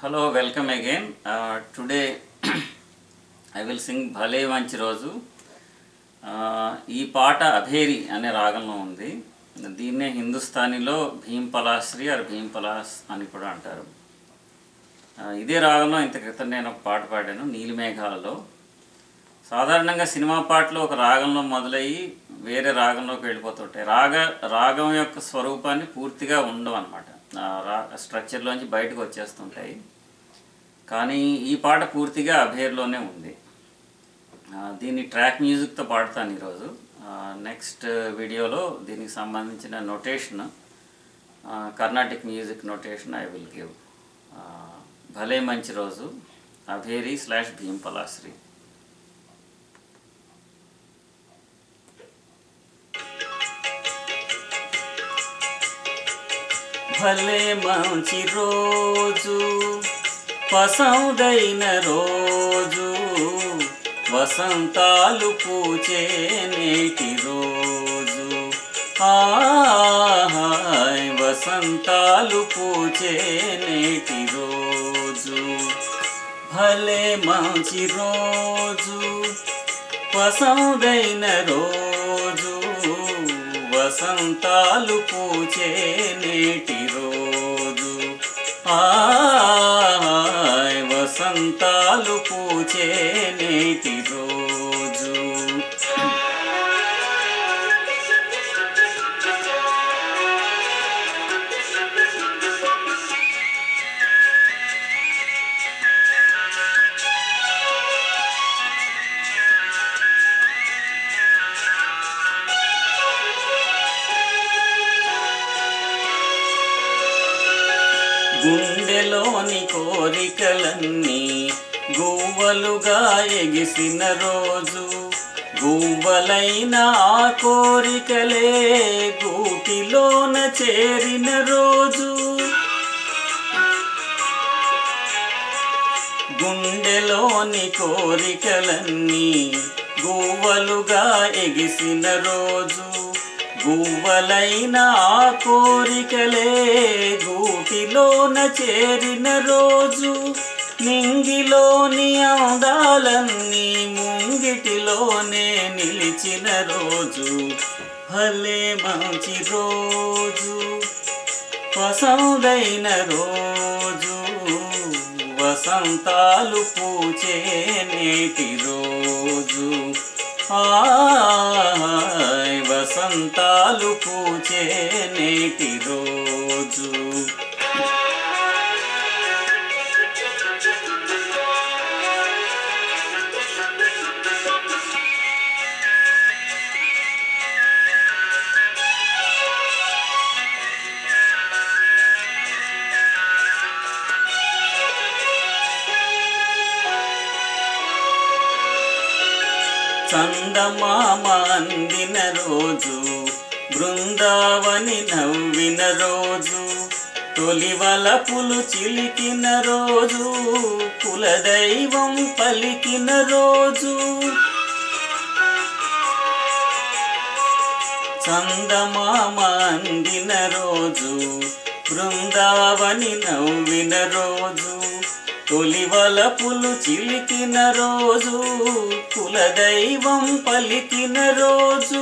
Hello, welcome again. Today I will sing Bhale Manchi Roju. ఈ పాట అభేరి అనే రాగంలో ఉంది. దీన్నే హిందుస్థానీలో భీమ్ పలాశ్రీ ఆర్ భీమ్ పలాస్ అని కూడా అంటారు. ఇదే రాగంలో ఇంత క్రితం నేను ఒక పాట పాడాను నీలిమేఘాలలో. సాధారణంగా సినిమా పాటలు ఒక రాగంలో మొదలయ్యి వేరే రాగంలోకి వెళ్ళిపోతుంటాయి. రాగం యొక్క స్వరూపాన్ని పూర్తిగా ఉండవు అన్నమాట. స్ట్రక్చర్లోంచి బయటకు వచ్చేస్తుంటాయి. కానీ ఈ పాట పూర్తిగా అభేర్లోనే ఉంది. దీన్ని ట్రాక్ మ్యూజిక్తో పాడతాను ఈరోజు. నెక్స్ట్ వీడియోలో దీనికి సంబంధించిన notation, Carnatic music notation I will give. భలే మంచి రోజు, అభేరి / భీమ్ పలాశ్రీ. భలే మంచి రోజు, పసందైన రోజు, వసంతాలు పూచే నేటి రోజు. హాయ్ వసంతాలు పూచే నేటి రోజు. భలే మంచి రోజు, పసందైన రోజు, వసంతాలు పూచే నేటి రోజు. హాయ్ వసంతాలు పూచే నేటి రోజు. గుండెలోని కోరికలన్నీ గువ్వలుగా ఎగిసిన రోజు, గువ్వలైన ఆ కోరికలే గూటిలోన చేరిన రోజు. గుండెలోని కోరికలన్నీ గువ్వలుగా ఎగిసిన రోజు, గువ్వలైన ఆ కోరికలే గూటిలోన చేరిన రోజు. నింగిలోని అందాలన్నీ ముంగిటిలోనే నిలిచిన రోజు. భలే మంచి రోజు, పసందైన రోజు, వసంతాలు పూచే నేటి రోజు. హాయ్ వసంతాలు పూచే నేటి రోజు. చందమామ అందిన రోజు, బృందావని నవ్విన రోజు, తొలివలపులు చిలికిన రోజు, కులదైవం పలికిన రోజు. చందమామ అందిన రోజు, బృందావని నవ్విన రోజు, తొలివలపులు చిలికిన రోజు, కులదైవం పలికిన రోజు.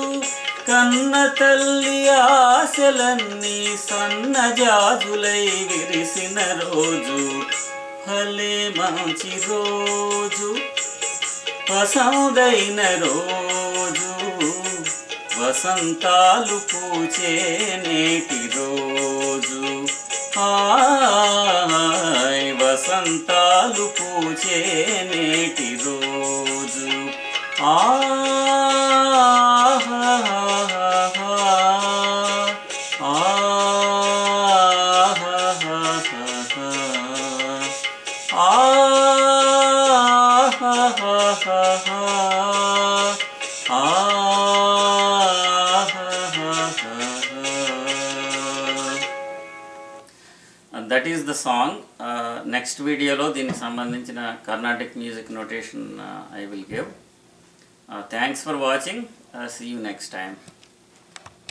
కన్న తల్లి ఆశలన్నీ సన్నజాజులై విరిసిన రోజు. భలే మంచి రోజు, పసందైన రోజు, వసంతాలు పూచే నేటి రోజు. హాయ్ వసంతాలు పూచే నేటి రోజు. That is the song. Next video lo దీనికి సంబంధించిన Carnatic music notation I will give. Thanks for watching. See you next time.